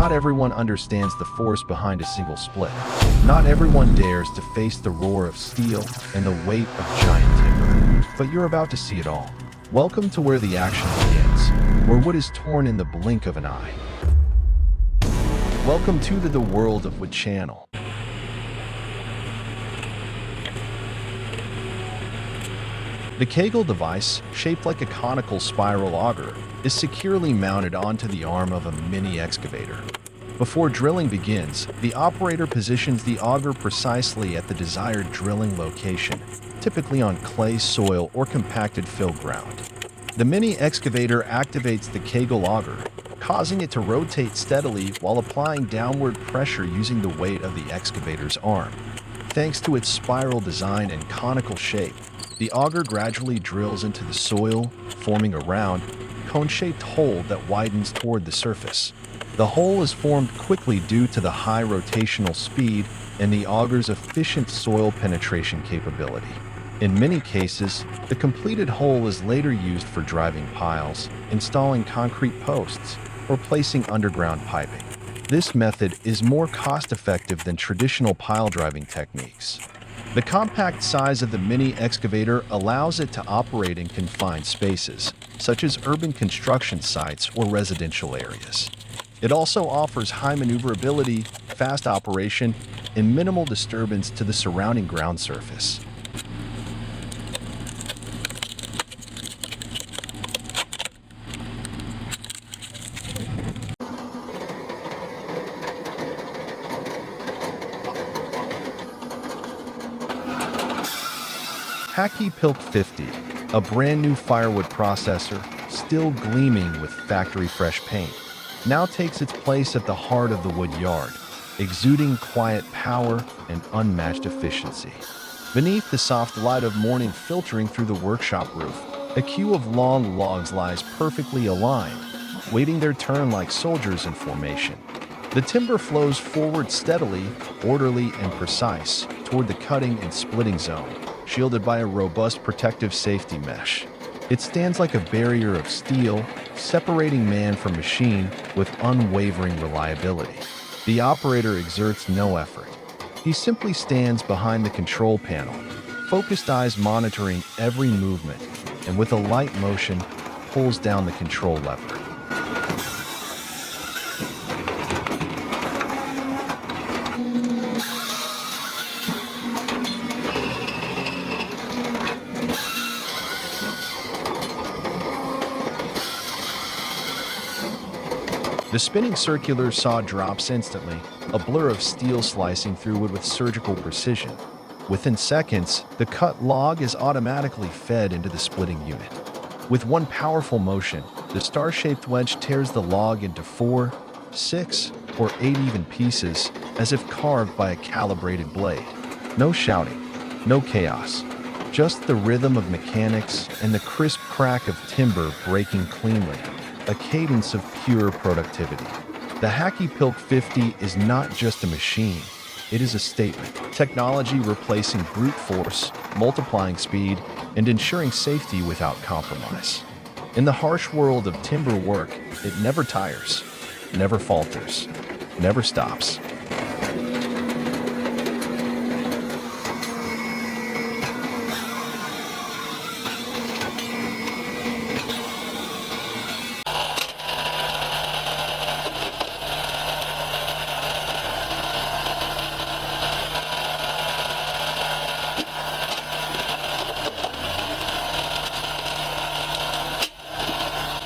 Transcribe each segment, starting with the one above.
not everyone understands the force behind a single split. Not everyone dares to face the roar of steel and the weight of giant timber. But you're about to see it all. Welcome to where the action begins, where wood is torn in the blink of an eye. Welcome to the world of Wood Channel. The Kegel device, shaped like a conical spiral auger, is securely mounted onto the arm of a mini excavator. Before drilling begins, the operator positions the auger precisely at the desired drilling location, typically on clay soil or compacted fill ground. The mini excavator activates the Kegel auger, causing it to rotate steadily while applying downward pressure using the weight of the excavator's arm. Thanks to its spiral design and conical shape, the auger gradually drills into the soil, forming a round, cone-shaped hole that widens toward the surface. The hole is formed quickly due to the high rotational speed and the auger's efficient soil penetration capability. In many cases, the completed hole is later used for driving piles, installing concrete posts, or placing underground piping. This method is more cost-effective than traditional pile driving techniques. The compact size of the mini excavator allows it to operate in confined spaces, such as urban construction sites or residential areas. It also offers high maneuverability, fast operation, and minimal disturbance to the surrounding ground surface. Pilk 50, a brand new firewood processor, still gleaming with factory-fresh paint, now takes its place at the heart of the wood yard, exuding quiet power and unmatched efficiency. Beneath the soft light of morning filtering through the workshop roof, a queue of long logs lies perfectly aligned, waiting their turn like soldiers in formation. The timber flows forward steadily, orderly, and precise toward the cutting and splitting zone, shielded by a robust protective safety mesh. It stands like a barrier of steel, separating man from machine with unwavering reliability. The operator exerts no effort. He simply stands behind the control panel, focused eyes monitoring every movement, and with a light motion, pulls down the control lever. The spinning circular saw drops instantly, a blur of steel slicing through wood with surgical precision. Within seconds, the cut log is automatically fed into the splitting unit. With one powerful motion, the star-shaped wedge tears the log into 4, 6, or 8 even pieces, as if carved by a calibrated blade. No shouting, no chaos, just the rhythm of mechanics and the crisp crack of timber breaking cleanly. A cadence of pure productivity. The Pilk 50 is not just a machine, it is a statement. Technology replacing brute force, multiplying speed, and ensuring safety without compromise. In the harsh world of timber work, it never tires, never falters, never stops.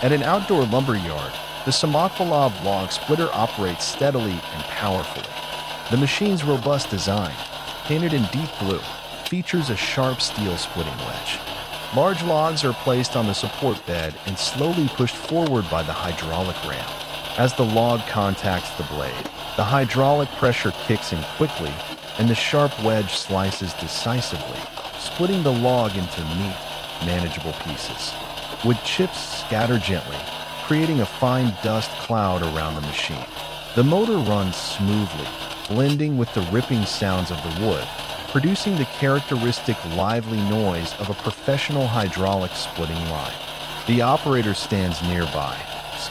At an outdoor lumber yard, the Samakvalov log splitter operates steadily and powerfully. The machine's robust design, painted in deep blue, features a sharp steel splitting wedge. Large logs are placed on the support bed and slowly pushed forward by the hydraulic ram. As the log contacts the blade, the hydraulic pressure kicks in quickly, and the sharp wedge slices decisively, splitting the log into neat, manageable pieces. Wood chips scatter gently, creating a fine dust cloud around the machine. The motor runs smoothly, blending with the ripping sounds of the wood, producing the characteristic lively noise of a professional hydraulic splitting line. The operator stands nearby,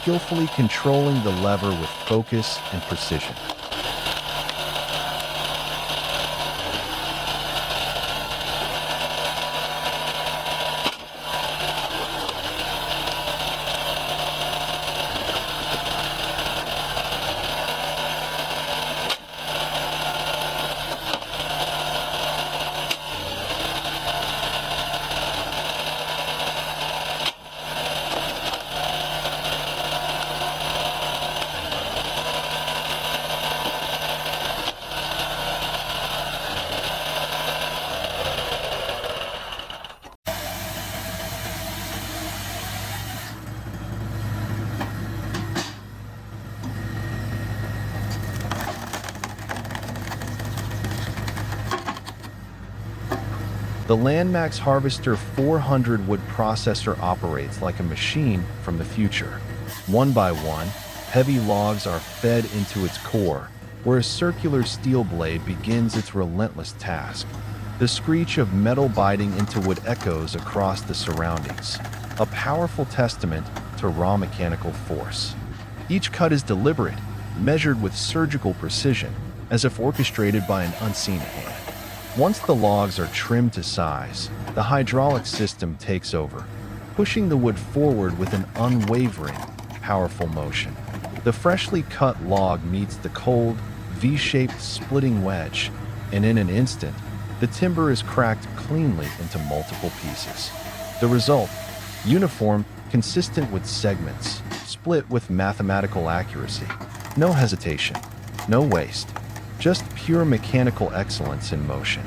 skillfully controlling the lever with focus and precision. The Landmax Harvester 400 wood processor operates like a machine from the future. One by one, heavy logs are fed into its core, where a circular steel blade begins its relentless task. The screech of metal biting into wood echoes across the surroundings, a powerful testament to raw mechanical force. Each cut is deliberate, measured with surgical precision, as if orchestrated by an unseen hand. Once the logs are trimmed to size, the hydraulic system takes over, pushing the wood forward with an unwavering, powerful motion. The freshly cut log meets the cold, V-shaped splitting wedge, and in an instant, the timber is cracked cleanly into multiple pieces. The result, uniform, consistent with segments, split with mathematical accuracy. No hesitation, no waste. Just pure mechanical excellence in motion.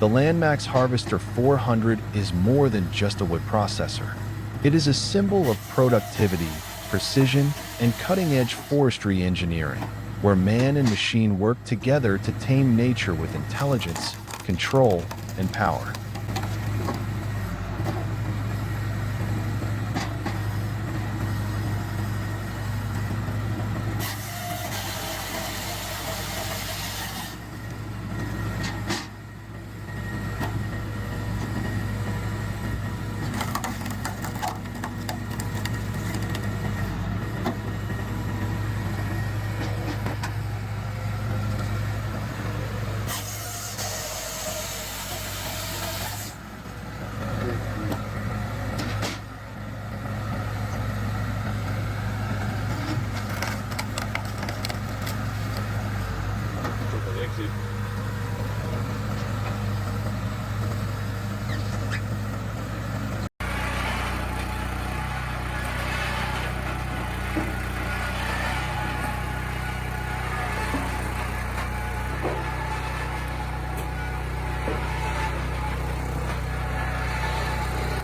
The Landmax Harvester 400 is more than just a wood processor. It is a symbol of productivity, precision, and cutting-edge forestry engineering, where man and machine work together to tame nature with intelligence, control, and power.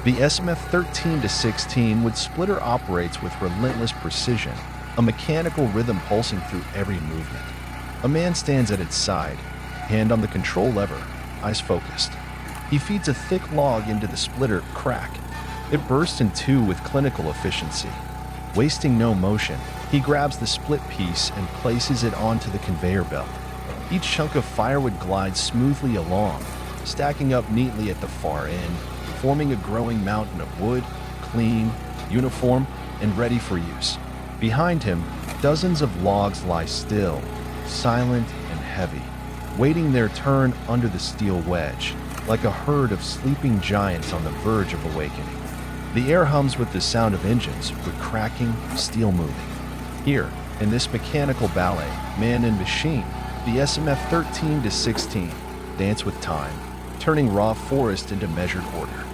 The SMF 13-16 wood splitter operates with relentless precision, a mechanical rhythm pulsing through every movement. A man stands at its side, hand on the control lever, eyes focused. He feeds a thick log into the splitter crack. It bursts in two with clinical efficiency. Wasting no motion, he grabs the split piece and places it onto the conveyor belt. Each chunk of firewood glides smoothly along, stacking up neatly at the far end, forming a growing mountain of wood, clean, uniform, and ready for use. Behind him, dozens of logs lie still, silent and heavy, waiting their turn under the steel wedge, like a herd of sleeping giants on the verge of awakening. The air hums with the sound of engines, with cracking, steel moving. Here, in this mechanical ballet, man and machine, the SMF 13-16 dance with time, turning raw forest into measured order.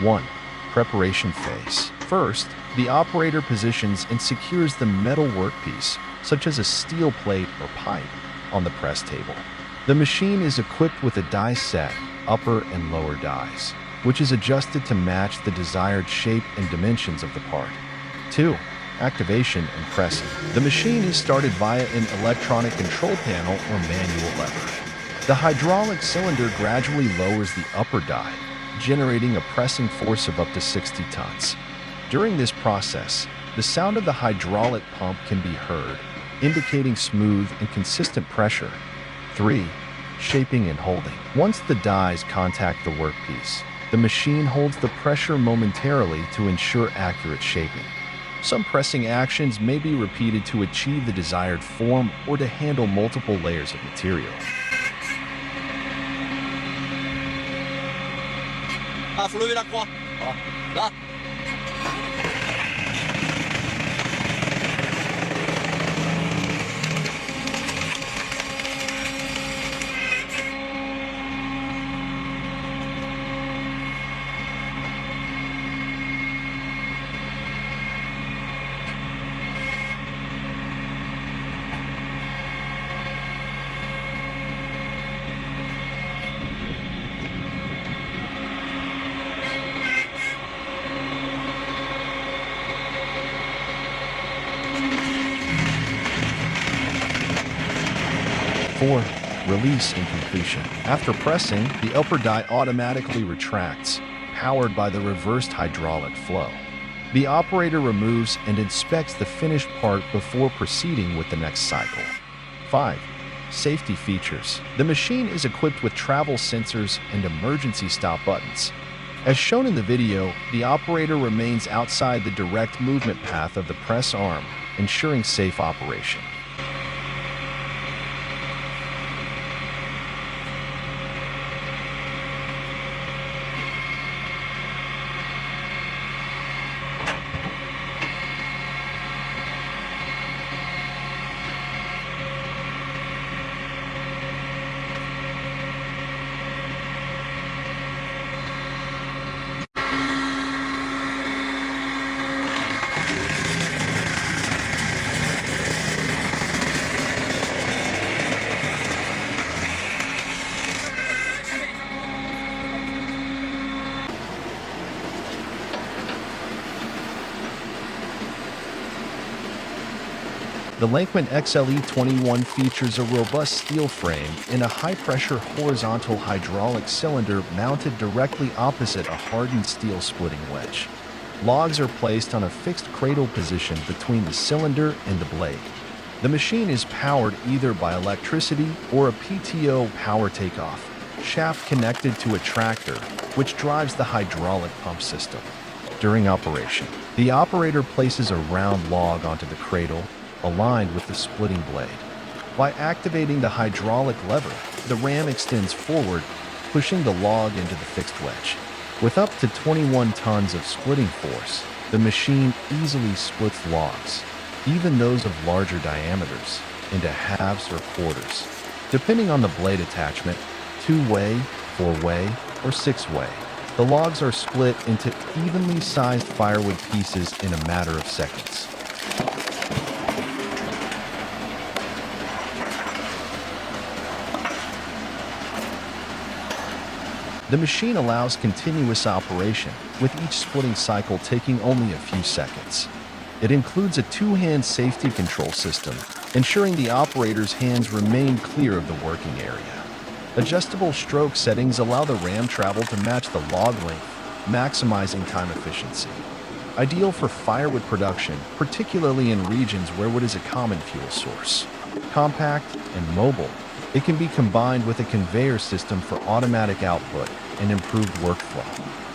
1. Preparation phase. First, the operator positions and secures the metal workpiece, such as a steel plate or pipe, on the press table. The machine is equipped with a die set, upper and lower dies, which is adjusted to match the desired shape and dimensions of the part. 2. Activation and pressing. The machine is started via an electronic control panel or manual lever. The hydraulic cylinder gradually lowers the upper die, generating a pressing force of up to 60 tons. During this process, the sound of the hydraulic pump can be heard, indicating smooth and consistent pressure. 3. Shaping and holding. Once the dies contact the workpiece, the machine holds the pressure momentarily to ensure accurate shaping. Some pressing actions may be repeated to achieve the desired form or to handle multiple layers of material. Fluid aqua. Da. 4. Release and completion. After pressing, the upper die automatically retracts, powered by the reversed hydraulic flow. The operator removes and inspects the finished part before proceeding with the next cycle. 5. Safety features. The machine is equipped with travel sensors and emergency stop buttons. As shown in the video, the operator remains outside the direct movement path of the press arm, ensuring safe operation. The Lankman XLE21 features a robust steel frame and a high-pressure horizontal hydraulic cylinder mounted directly opposite a hardened steel splitting wedge. Logs are placed on a fixed cradle position between the cylinder and the blade. The machine is powered either by electricity or a PTO power takeoff shaft connected to a tractor, which drives the hydraulic pump system. During operation, the operator places a round log onto the cradle, aligned with the splitting blade. By activating the hydraulic lever, the ram extends forward, pushing the log into the fixed wedge. With up to 21 tons of splitting force, the machine easily splits logs, even those of larger diameters, into halves or quarters, depending on the blade attachment, 2-way, 4-way, or 6-way. The logs are split into evenly sized firewood pieces in a matter of seconds. The machine allows continuous operation, with each splitting cycle taking only a few seconds. It includes a two-hand safety control system, ensuring the operator's hands remain clear of the working area. Adjustable stroke settings allow the ram travel to match the log length, maximizing time efficiency. Ideal for firewood production, particularly in regions where wood is a common fuel source. Compact and mobile, it can be combined with a conveyor system for automatic output and improved workflow.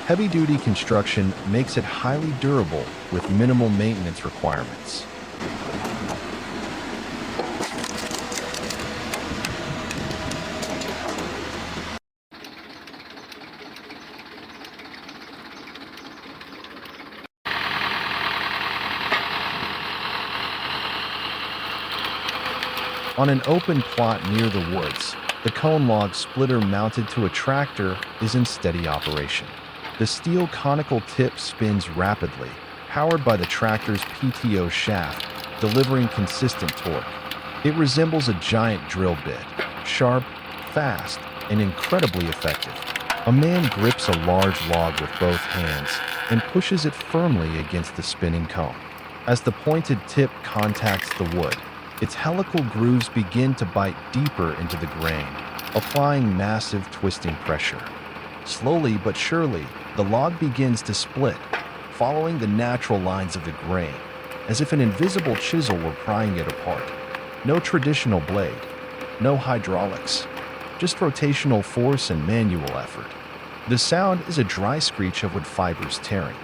Heavy-duty construction makes it highly durable with minimal maintenance requirements. On an open plot near the woods, the cone log splitter mounted to a tractor is in steady operation. The steel conical tip spins rapidly, powered by the tractor's PTO shaft, delivering consistent torque. It resembles a giant drill bit, sharp, fast, and incredibly effective. A man grips a large log with both hands and pushes it firmly against the spinning cone. As the pointed tip contacts the wood, its helical grooves begin to bite deeper into the grain, applying massive twisting pressure. Slowly but surely, the log begins to split, following the natural lines of the grain, as if an invisible chisel were prying it apart. No traditional blade, no hydraulics, just rotational force and manual effort. The sound is a dry screech of wood fibers tearing.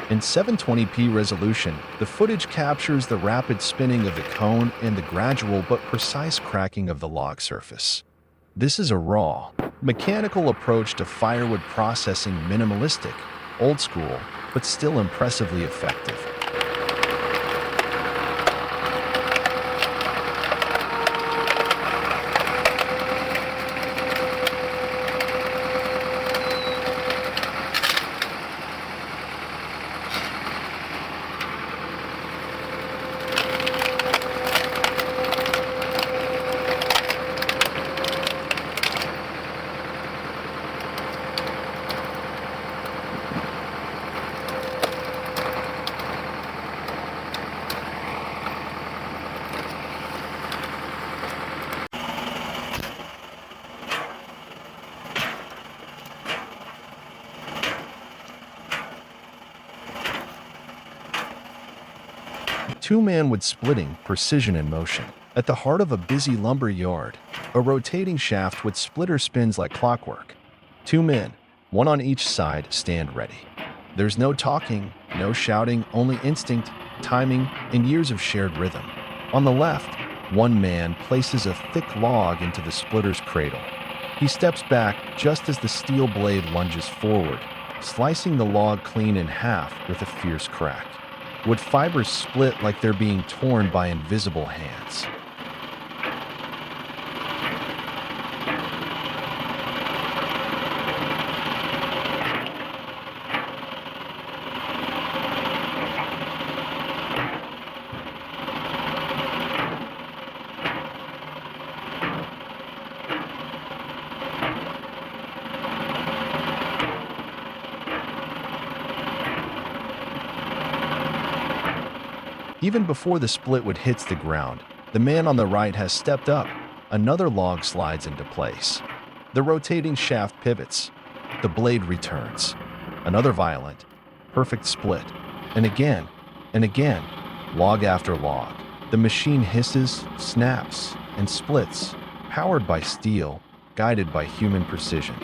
In 720p resolution, the footage captures the rapid spinning of the cone and the gradual but precise cracking of the log surface. This is a raw, mechanical approach to firewood processing, minimalistic, old school, but still impressively effective. Two-man wood splitting, precision in motion. At the heart of a busy lumber yard, a rotating shaft with splitter spins like clockwork. Two men, one on each side, stand ready. There's no talking, no shouting, only instinct, timing, and years of shared rhythm. On the left, one man places a thick log into the splitter's cradle. He steps back just as the steel blade lunges forward, slicing the log clean in half with a fierce crack. Wood fibers split like they're being torn by invisible hands. Even before the split wood hits the ground, the man on the right has stepped up. Another log slides into place. The rotating shaft pivots. The blade returns. Another violent, perfect split. And again, log after log. The machine hisses, snaps, and splits, powered by steel, guided by human precision.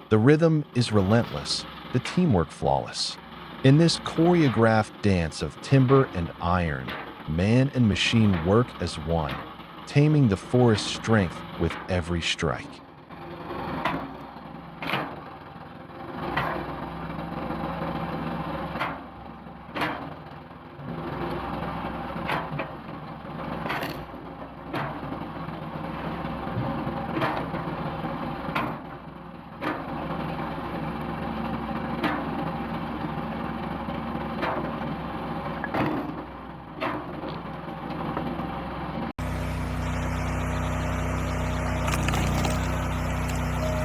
The rhythm is relentless, the teamwork flawless. In this choreographed dance of timber and iron, man and machine work as one, taming the forest's strength with every strike.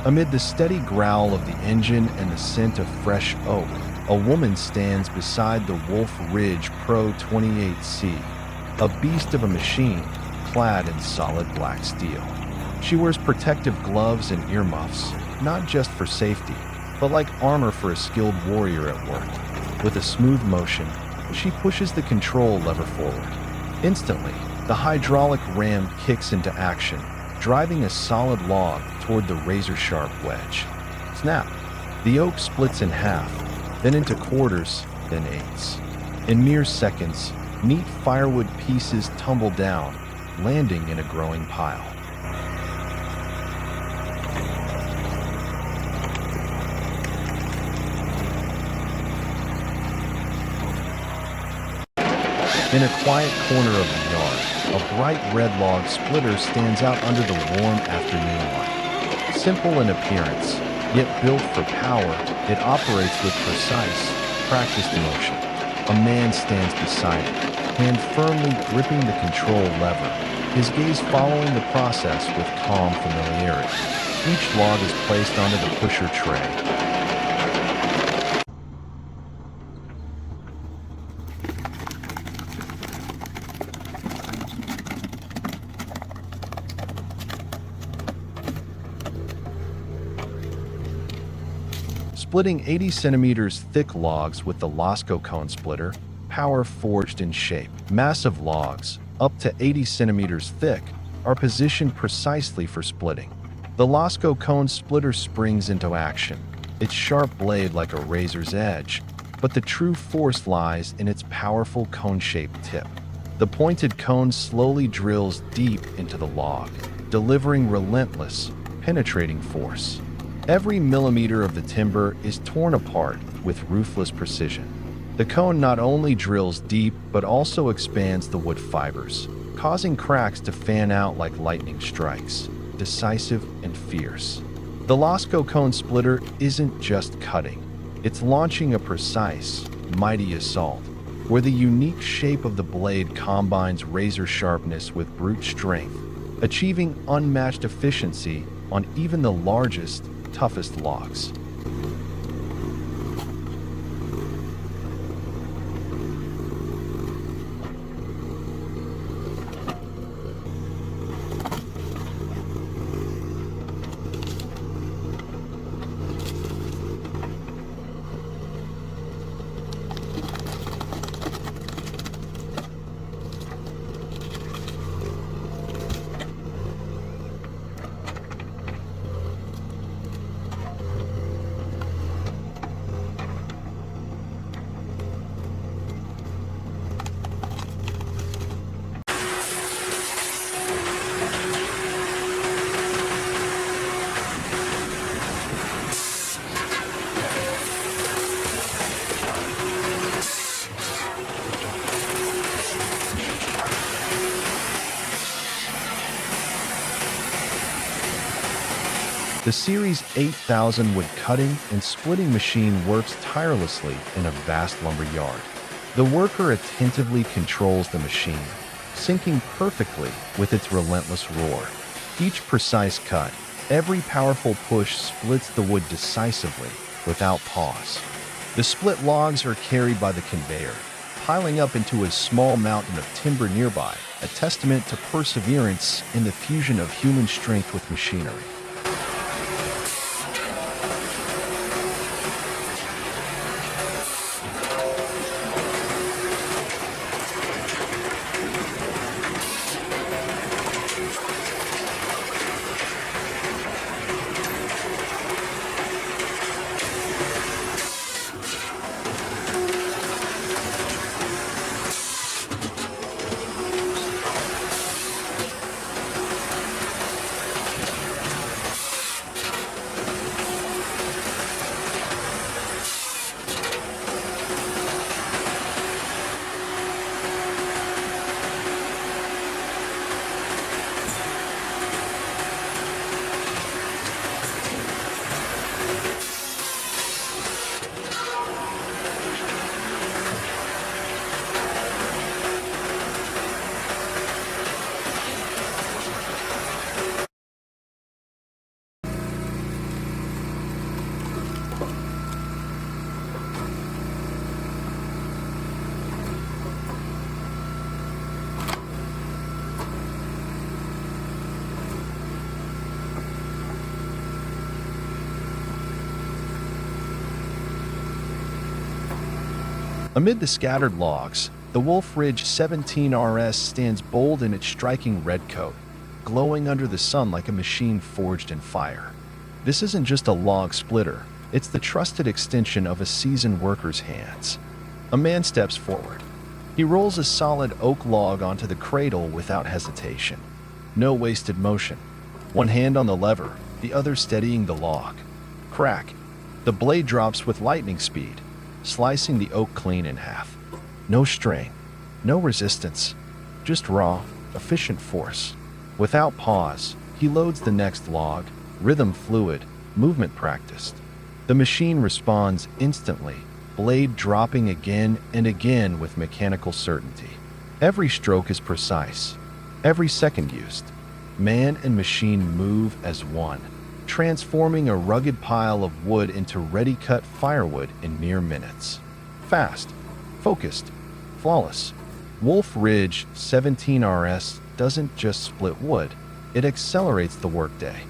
Amid the steady growl of the engine and the scent of fresh oak, a woman stands beside the Wolf Ridge Pro 28C, a beast of a machine clad in solid black steel. She wears protective gloves and earmuffs, not just for safety, but like armor for a skilled warrior at work. With a smooth motion, she pushes the control lever forward. Instantly, the hydraulic ram kicks into action, driving a solid log toward the razor-sharp wedge. Snap! The oak splits in half, then into quarters, then eighths. In mere seconds, neat firewood pieces tumble down, landing in a growing pile. In a quiet corner of the yard, a bright red log splitter stands out under the warm afternoon light. Simple in appearance, Yet built for power, it operates with precise, practiced motion. A man stands beside it, hand firmly gripping the control lever, his gaze following the process with calm familiarity. Each log is placed onto the pusher tray. Splitting 80 centimeters thick logs with the Lasco cone splitter, power forged in shape. Massive logs, up to 80 centimeters thick, are positioned precisely for splitting. The Lasco cone splitter springs into action, its sharp blade like a razor's edge, but the true force lies in its powerful cone-shaped tip. The pointed cone slowly drills deep into the log, delivering relentless, penetrating force. Every millimeter of the timber is torn apart with ruthless precision. The cone not only drills deep but also expands the wood fibers, causing cracks to fan out like lightning strikes, decisive and fierce. The Lasco cone splitter isn't just cutting, it's launching a precise, mighty assault, where the unique shape of the blade combines razor sharpness with brute strength, achieving unmatched efficiency on even the largest, toughest logs. The Series 8000 wood cutting and splitting machine works tirelessly in a vast lumber yard. The worker attentively controls the machine, syncing perfectly with its relentless roar. Each precise cut, every powerful push splits the wood decisively, without pause. The split logs are carried by the conveyor, piling up into a small mountain of timber nearby, a testament to perseverance in the fusion of human strength with machinery. Amid the scattered logs, the Wolf Ridge 17RS stands bold in its striking red coat, glowing under the sun like a machine forged in fire. This isn't just a log splitter, it's the trusted extension of a seasoned worker's hands. A man steps forward. He rolls a solid oak log onto the cradle without hesitation. No wasted motion. One hand on the lever, the other steadying the log. Crack. The blade drops with lightning speed, slicing the oak clean in half. No strain, no resistance, just raw, efficient force. Without pause, he loads the next log, rhythm fluid, movement practiced. The machine responds instantly, blade dropping again and again with mechanical certainty. Every stroke is precise, every second used. Man and machine move as one, transforming a rugged pile of wood into ready-cut firewood in mere minutes. Fast, focused, flawless. Wolf Ridge 17RS doesn't just split wood, it accelerates the workday.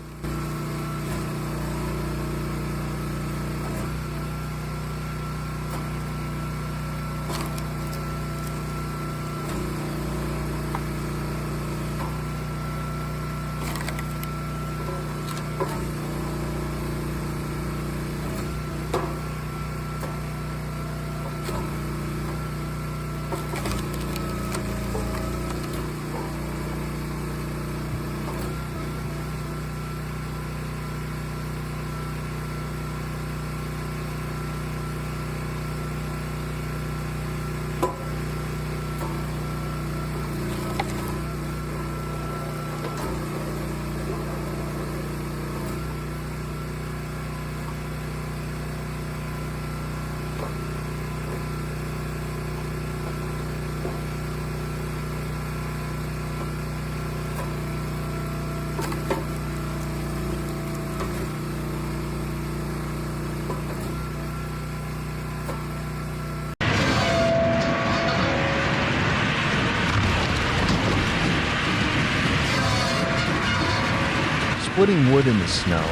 Splitting wood in the snow,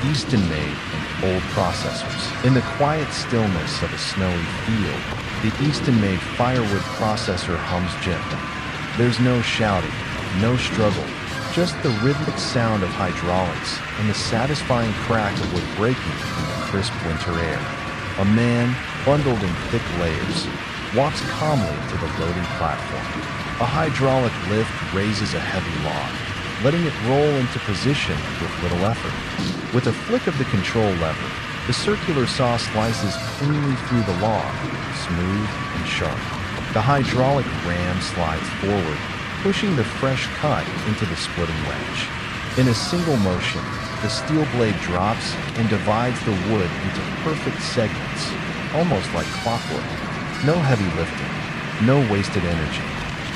Easton-made and old processors. In the quiet stillness of a snowy field, the Easton-made firewood processor hums gently. There's no shouting, no struggle, just the rhythmic sound of hydraulics and the satisfying crack of wood breaking in the crisp winter air. A man, bundled in thick layers, walks calmly to the loading platform. A hydraulic lift raises a heavy log, letting it roll into position with little effort. With a flick of the control lever, the circular saw slices cleanly through the log, smooth and sharp. The hydraulic ram slides forward, pushing the fresh cut into the splitting wedge. In a single motion, the steel blade drops and divides the wood into perfect segments, almost like clockwork. No heavy lifting, no wasted energy.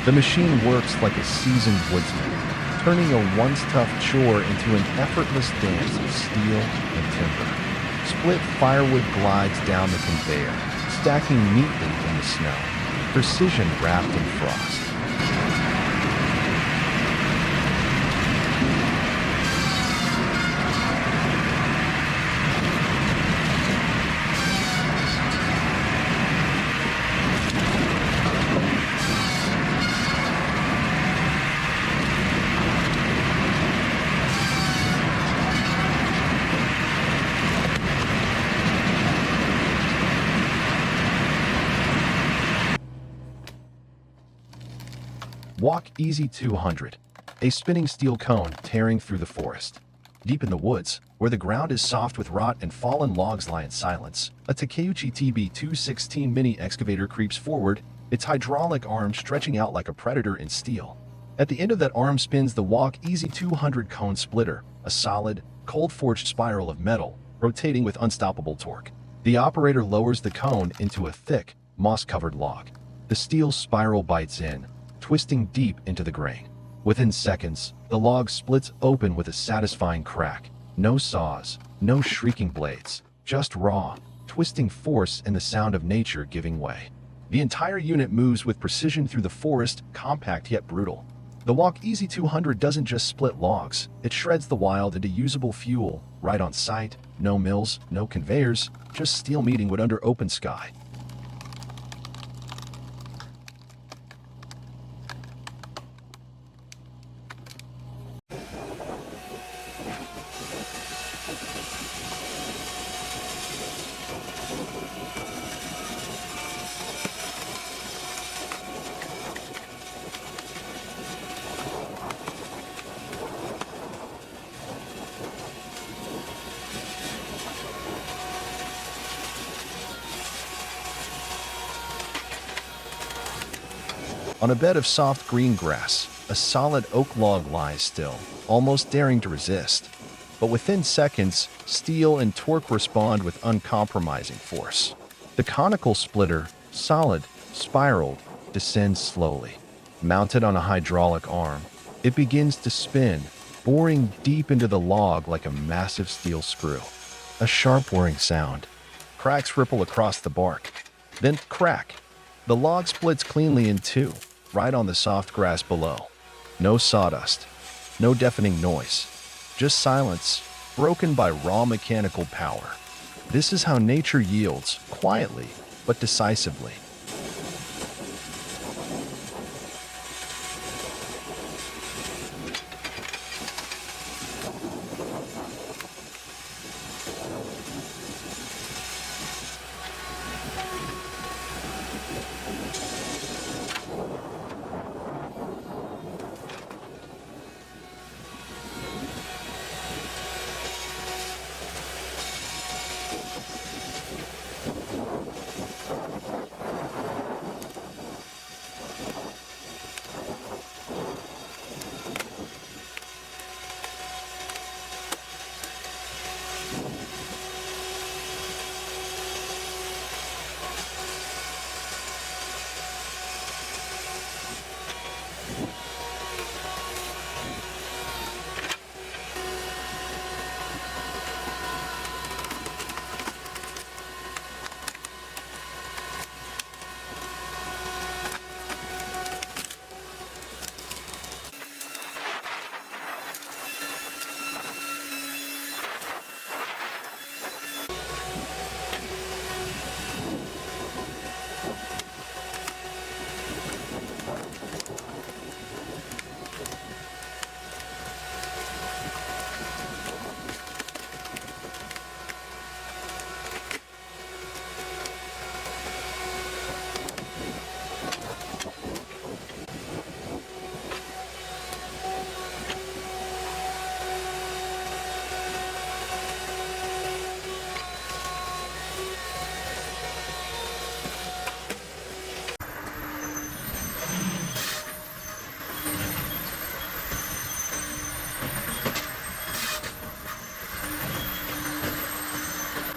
The machine works like a seasoned woodsman, turning a once tough chore into an effortless dance of steel and timber. Split firewood glides down the conveyor, stacking neatly in the snow, precision wrapped in frost. Walk Easy 200, a spinning steel cone tearing through the forest. Deep in the woods, where the ground is soft with rot and fallen logs lie in silence, a Takeuchi TB216 mini excavator creeps forward, its hydraulic arm stretching out like a predator in steel. At the end of that arm spins the Walk Easy 200 cone splitter, a solid, cold-forged spiral of metal, rotating with unstoppable torque. The operator lowers the cone into a thick, moss-covered log. The steel spiral bites in, twisting deep into the grain. Within seconds, the log splits open with a satisfying crack. No saws, no shrieking blades, just raw, twisting force and the sound of nature giving way. The entire unit moves with precision through the forest, compact yet brutal. The Walk Easy 200 doesn't just split logs, it shreds the wild into usable fuel, right on site. No mills, no conveyors, just steel meeting wood under open sky. On a bed of soft green grass, a solid oak log lies still, almost daring to resist. but within seconds, steel and torque respond with uncompromising force. The conical splitter, solid, spiraled, descends slowly. Mounted on a hydraulic arm, it begins to spin, boring deep into the log like a massive steel screw. A sharp whirring sound. Cracks ripple across the bark. Then crack. The log splits cleanly in two, right on the soft grass below. No sawdust. No deafening noise. Just silence, broken by raw mechanical power. This is how nature yields, quietly, but decisively.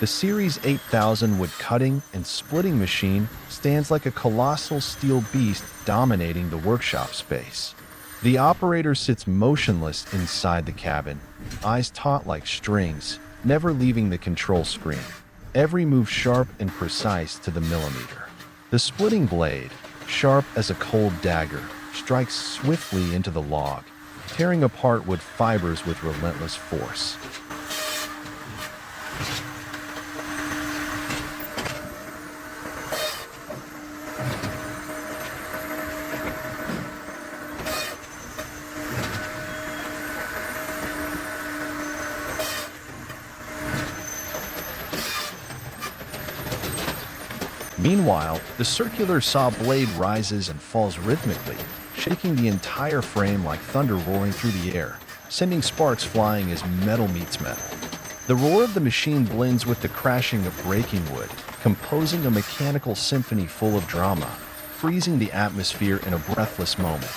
The Series 8000 wood cutting and splitting machine stands like a colossal steel beast dominating the workshop space. The operator sits motionless inside the cabin, eyes taut like strings, never leaving the control screen. Every move sharp and precise to the millimeter. The splitting blade, sharp as a cold dagger, strikes swiftly into the log, tearing apart wood fibers with relentless force. Meanwhile, the circular saw blade rises and falls rhythmically, shaking the entire frame like thunder roaring through the air, sending sparks flying as metal meets metal. The roar of the machine blends with the crashing of breaking wood, composing a mechanical symphony full of drama, freezing the atmosphere in a breathless moment.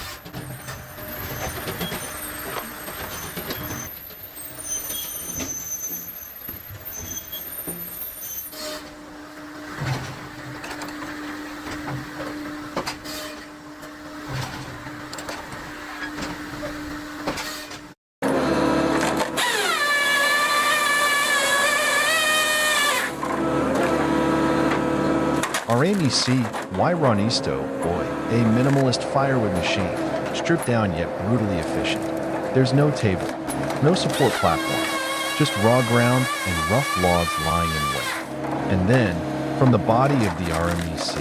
RMEC Wyronisto Boy, a minimalist firewood machine, stripped down yet brutally efficient. There's no table, no support platform, just raw ground and rough logs lying in wait. And then, from the body of the RMEC,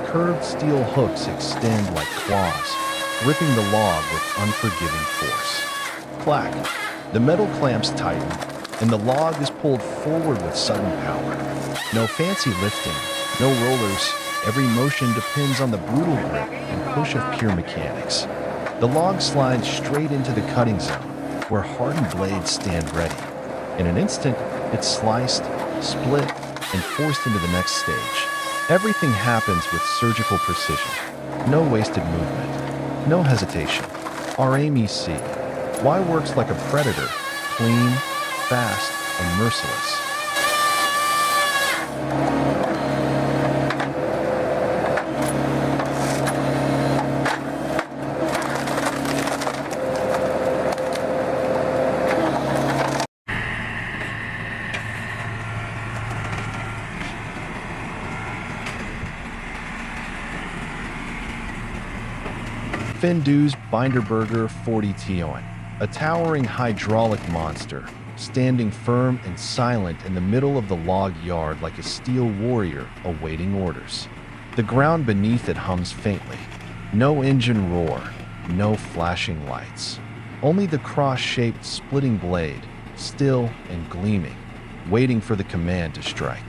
curved steel hooks extend like claws, gripping the log with unforgiving force. Clack! The metal clamps tighten, and the log is pulled forward with sudden power. No fancy lifting, no rollers. Every motion depends on the brutal grip and push of pure mechanics. The log slides straight into the cutting zone, where hardened blades stand ready. In an instant, it's sliced, split, and forced into the next stage. Everything happens with surgical precision. No wasted movement. No hesitation. RMEC. Why works like a predator, clean, fast, and merciless. Fendu's Binderberger 40 Tion, a towering hydraulic monster, standing firm and silent in the middle of the log yard like a steel warrior awaiting orders. The ground beneath it hums faintly. No engine roar, no flashing lights. Only the cross-shaped splitting blade, still and gleaming, waiting for the command to strike.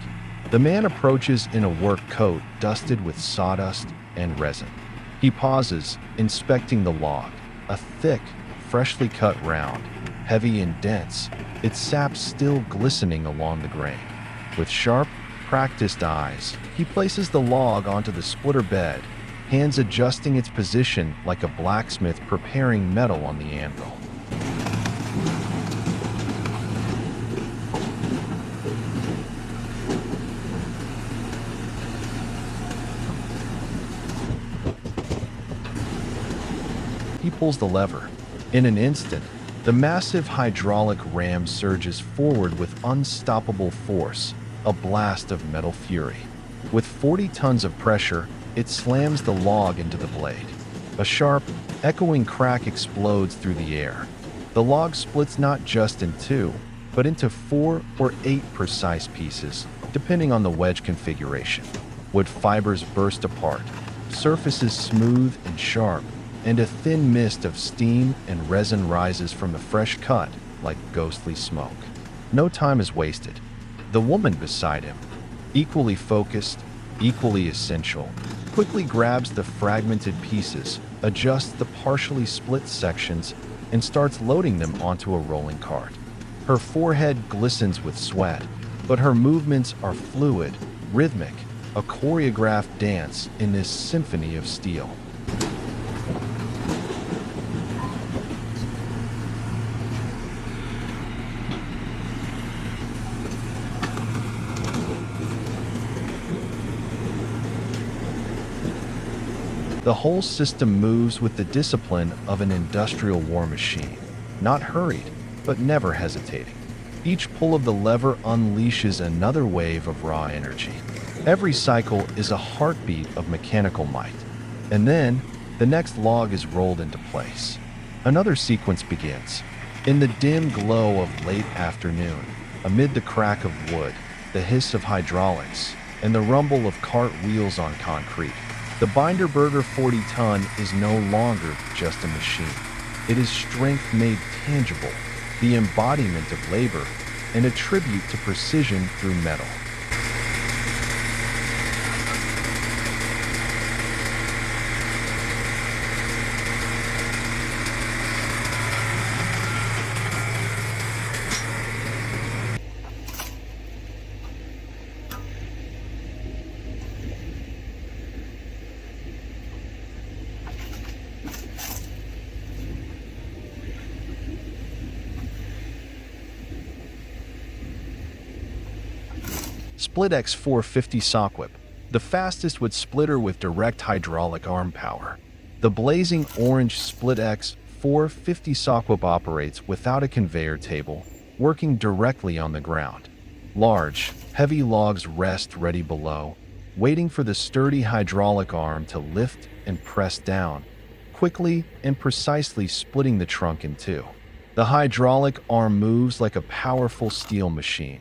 The man approaches in a work coat dusted with sawdust and resin. He pauses, inspecting the log, a thick, freshly cut round, heavy and dense, its sap still glistening along the grain. With sharp, practiced eyes, he places the log onto the splitter bed, hands adjusting its position like a blacksmith preparing metal on the anvil. He pulls the lever. In an instant, the massive hydraulic ram surges forward with unstoppable force, a blast of metal fury. With 40 tons of pressure, it slams the log into the blade. A sharp, echoing crack explodes through the air. The log splits not just in two, but into 4 or 8 precise pieces, depending on the wedge configuration. Wood fibers burst apart, surfaces smooth and sharp, and a thin mist of steam and resin rises from the fresh cut like ghostly smoke. No time is wasted. The woman beside him, equally focused, equally essential, quickly grabs the fragmented pieces, adjusts the partially split sections, and starts loading them onto a rolling cart. Her forehead glistens with sweat, but her movements are fluid, rhythmic, a choreographed dance in this symphony of steel. The whole system moves with the discipline of an industrial war machine, not hurried, but never hesitating. Each pull of the lever unleashes another wave of raw energy. Every cycle is a heartbeat of mechanical might. And then, the next log is rolled into place. Another sequence begins. In the dim glow of late afternoon, amid the crack of wood, the hiss of hydraulics, and the rumble of cart wheels on concrete, the Binderberger 40-ton is no longer just a machine. It is strength made tangible, the embodiment of labor, and a tribute to precision through metal. SplitX 450 Sockwhip, the fastest wood splitter with direct hydraulic arm power. The blazing orange SplitX 450 Sockwhip operates without a conveyor table, working directly on the ground. Large, heavy logs rest ready below, waiting for the sturdy hydraulic arm to lift and press down, quickly and precisely splitting the trunk in two. The hydraulic arm moves like a powerful steel machine,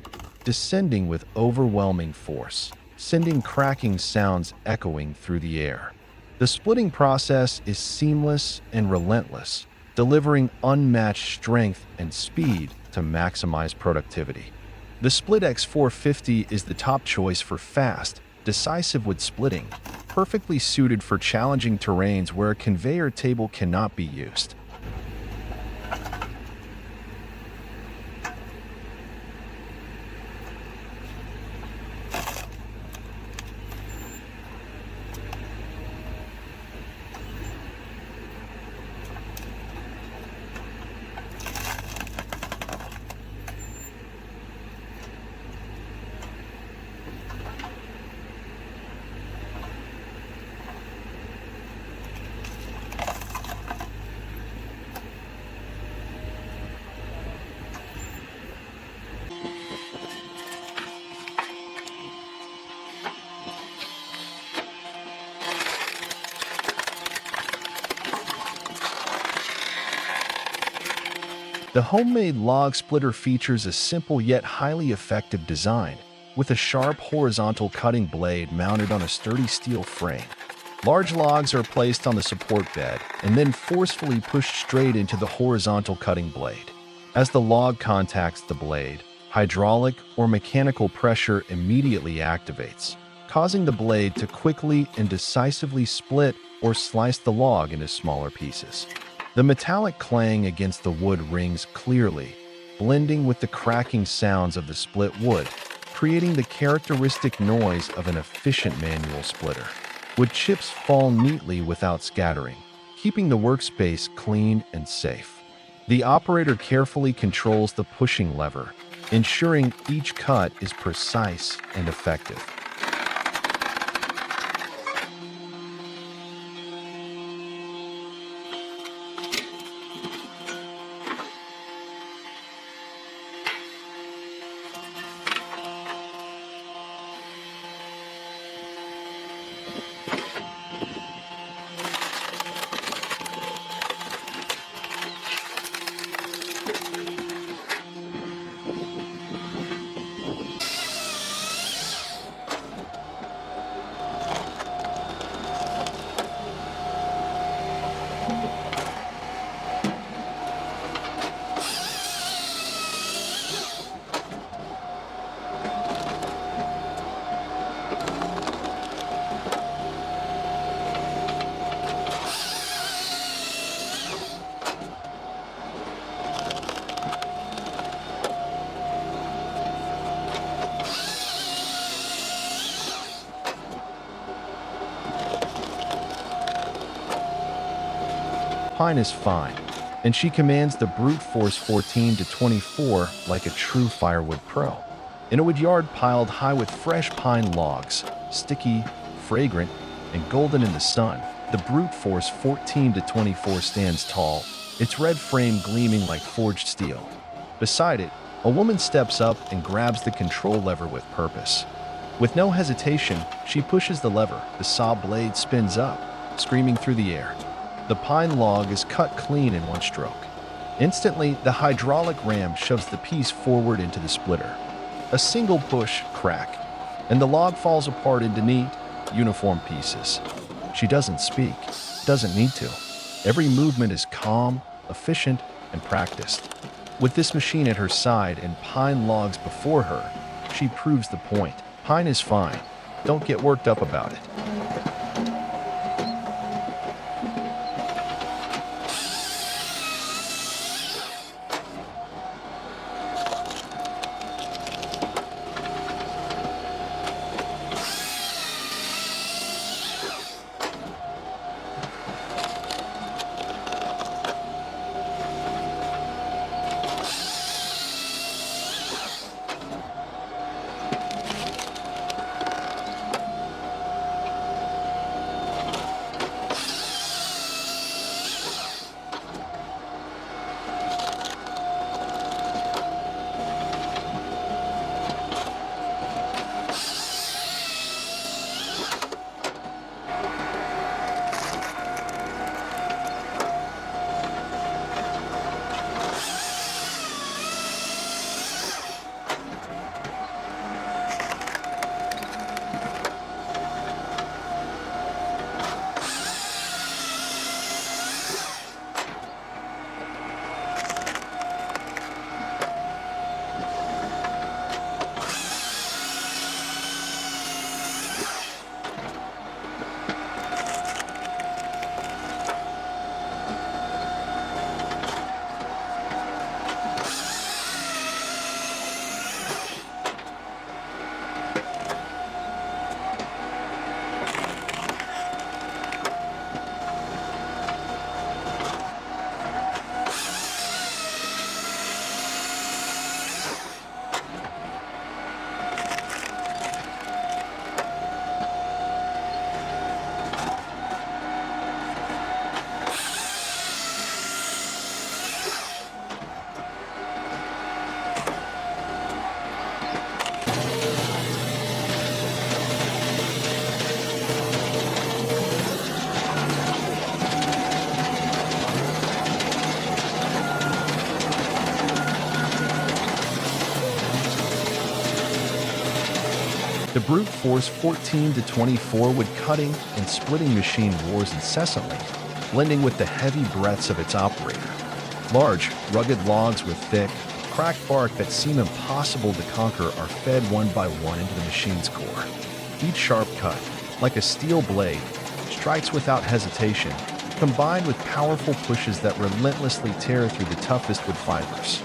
descending with overwhelming force, sending cracking sounds echoing through the air. The splitting process is seamless and relentless, delivering unmatched strength and speed to maximize productivity. The SplitX 450 is the top choice for fast, decisive wood splitting, perfectly suited for challenging terrains where a conveyor table cannot be used. The homemade log splitter features a simple yet highly effective design, with a sharp horizontal cutting blade mounted on a sturdy steel frame. Large logs are placed on the support bed and then forcefully pushed straight into the horizontal cutting blade. As the log contacts the blade, hydraulic or mechanical pressure immediately activates, causing the blade to quickly and decisively split or slice the log into smaller pieces. The metallic clang against the wood rings clearly, blending with the cracking sounds of the split wood, creating the characteristic noise of an efficient manual splitter. Wood chips fall neatly without scattering, keeping the workspace clean and safe. The operator carefully controls the pushing lever, ensuring each cut is precise and effective. Pine is fine, and she commands the brute force 14 to 24 like a true firewood pro. In a wood yard piled high with fresh pine logs, sticky, fragrant, and golden in the sun, the brute force 14 to 24 stands tall, its red frame gleaming like forged steel. Beside it, a woman steps up and grabs the control lever with purpose. With no hesitation, she pushes the lever. The saw blade spins up, screaming through the air. The pine log is cut clean in one stroke. Instantly, the hydraulic ram shoves the piece forward into the splitter. A single push, crack, and the log falls apart into neat, uniform pieces. She doesn't speak, doesn't need to. Every movement is calm, efficient, and practiced. With this machine at her side and pine logs before her, she proves the point. Pine is fine. Don't get worked up about it. The brute force 14 to 24 wood cutting and splitting machine roars incessantly, blending with the heavy breaths of its operator. Large, rugged logs with thick, cracked bark that seem impossible to conquer are fed one by one into the machine's core. Each sharp cut, like a steel blade, strikes without hesitation, combined with powerful pushes that relentlessly tear through the toughest wood fibers.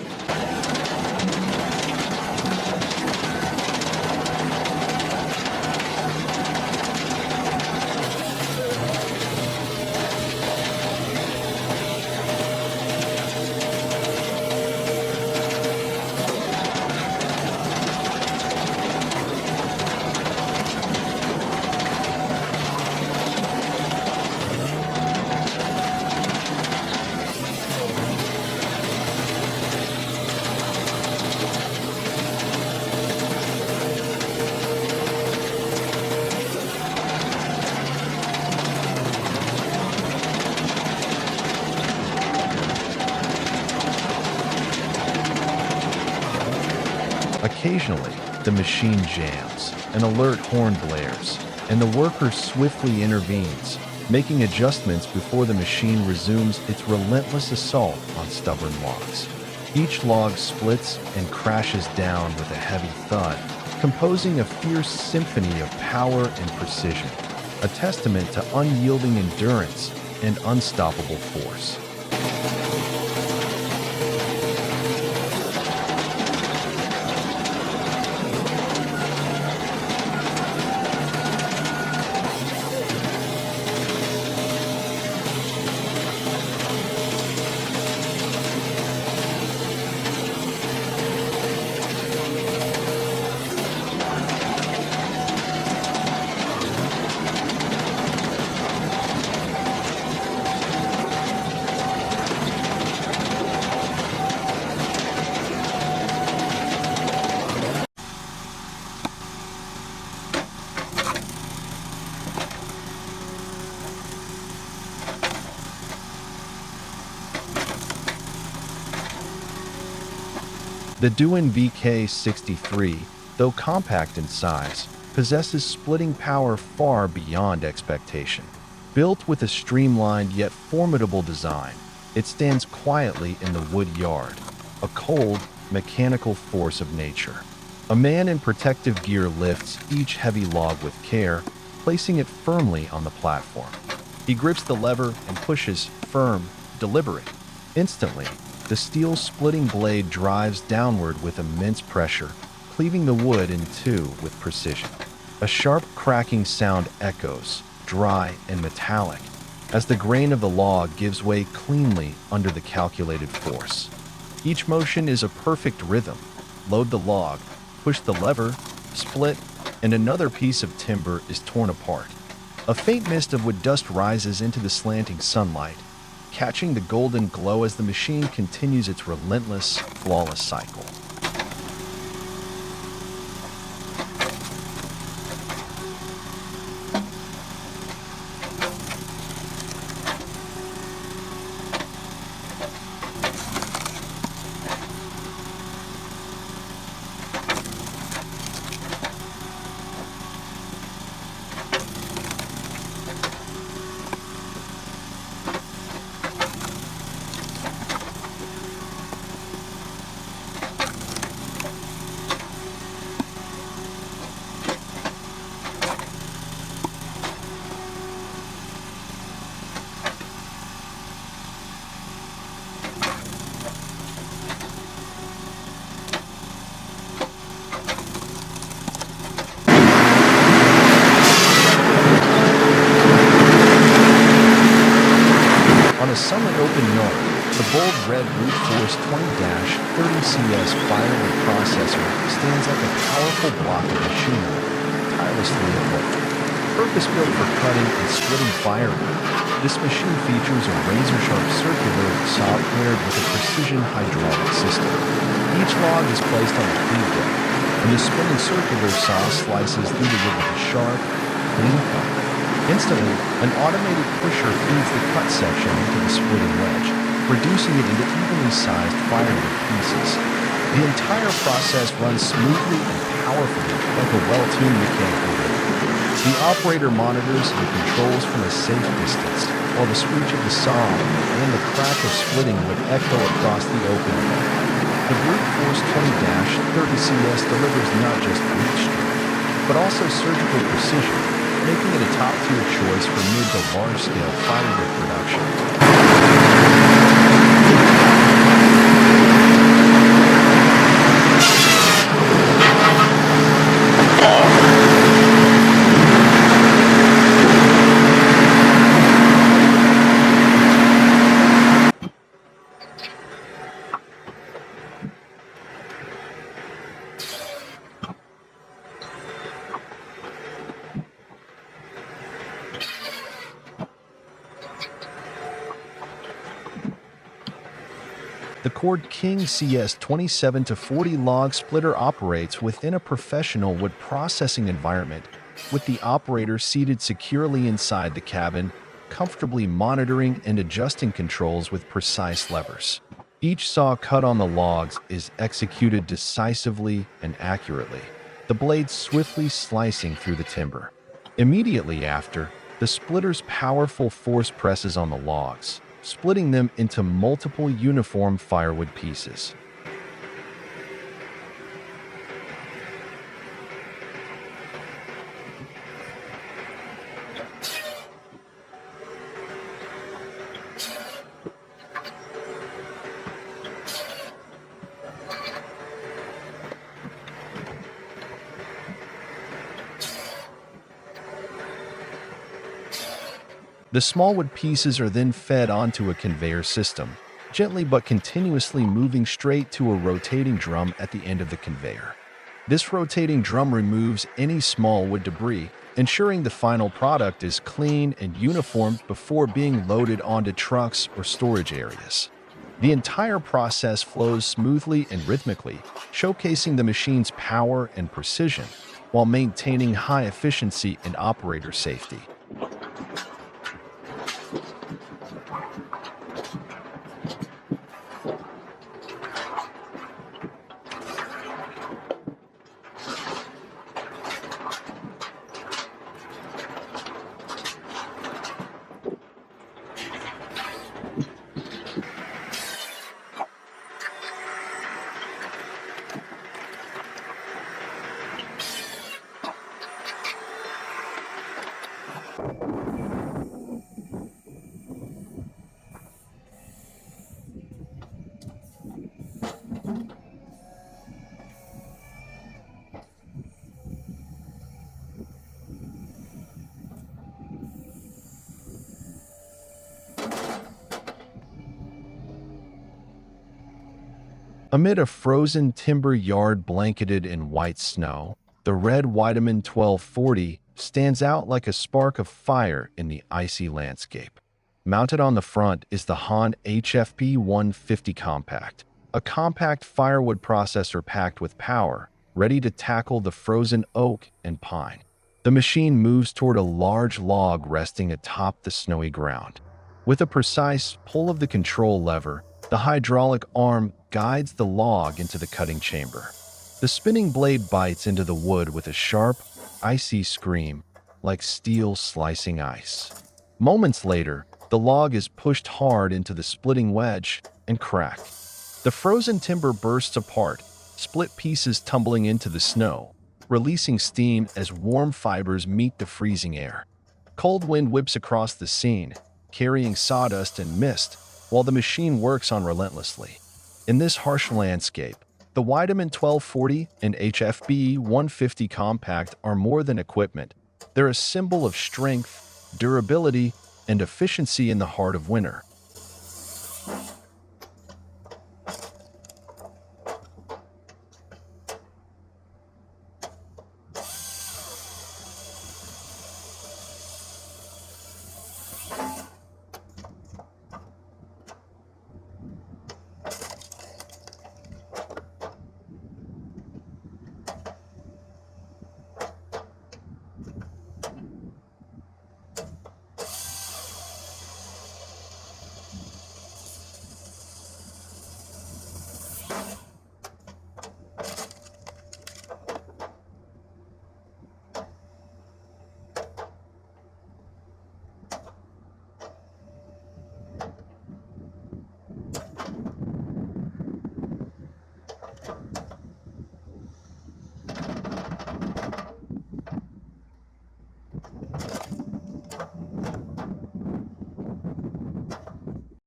Occasionally, the machine jams, an alert horn blares, and the worker swiftly intervenes, making adjustments before the machine resumes its relentless assault on stubborn logs. Each log splits and crashes down with a heavy thud, composing a fierce symphony of power and precision, a testament to unyielding endurance and unstoppable force. The Duin VK63, though compact in size, possesses splitting power far beyond expectation. Built with a streamlined yet formidable design, it stands quietly in the wood yard, a cold, mechanical force of nature. A man in protective gear lifts each heavy log with care, placing it firmly on the platform. He grips the lever and pushes, firm, deliberate. Instantly, the steel splitting blade drives downward with immense pressure, cleaving the wood in two with precision. A sharp cracking sound echoes, dry and metallic, as the grain of the log gives way cleanly under the calculated force. Each motion is a perfect rhythm. Load the log, push the lever, split, and another piece of timber is torn apart. A faint mist of wood dust rises into the slanting sunlight, catching the golden glow as the machine continues its relentless, flawless cycle. On a sunlit open yard, the bold red brute force 20-30CS firewood processor stands like a powerful block of machinery, tirelessly at work. Purpose-built for cutting and splitting firewood, this machine features a razor-sharp circular saw paired with a precision hydraulic system. Each log is placed on a cleave deck, and the spinning circular saw slices through the wood with a sharp, clean cut. Instantly, an automated pusher feeds the cut section into the splitting wedge, reducing it into evenly sized firewood pieces. The entire process runs smoothly and powerfully like a well-tuned mechanical rig. The operator monitors and controls from a safe distance, while the screech of the saw and the crack of splitting would echo across the open air. The brute force 20-30 CS delivers not just reach strength, but also surgical precision, making it a top-tier choice for mid to large-scale firewood production. The Cord King CS 27-40 log splitter operates within a professional wood processing environment, with the operator seated securely inside the cabin, comfortably monitoring and adjusting controls with precise levers. Each saw cut on the logs is executed decisively and accurately, the blades swiftly slicing through the timber. Immediately after, the splitter's powerful force presses on the logs, splitting them into multiple uniform firewood pieces. The small wood pieces are then fed onto a conveyor system, gently but continuously moving straight to a rotating drum at the end of the conveyor. This rotating drum removes any small wood debris, ensuring the final product is clean and uniform before being loaded onto trucks or storage areas. The entire process flows smoothly and rhythmically, showcasing the machine's power and precision, while maintaining high efficiency and operator safety. Amid a frozen timber yard blanketed in white snow, the red Weidemann 1240 stands out like a spark of fire in the icy landscape. Mounted on the front is the Hahn HFP 150 Compact, a compact firewood processor packed with power, ready to tackle the frozen oak and pine. The machine moves toward a large log resting atop the snowy ground. With a precise pull of the control lever, the hydraulic arm guides the log into the cutting chamber. The spinning blade bites into the wood with a sharp, icy scream, like steel slicing ice. Moments later, the log is pushed hard into the splitting wedge and crack. The frozen timber bursts apart, split pieces tumbling into the snow, releasing steam as warm fibers meet the freezing air. Cold wind whips across the scene, carrying sawdust and mist, while the machine works on relentlessly. In this harsh landscape, the Weidemann 1240 and HFB 150 Compact are more than equipment. They're a symbol of strength, durability, and efficiency in the heart of winter.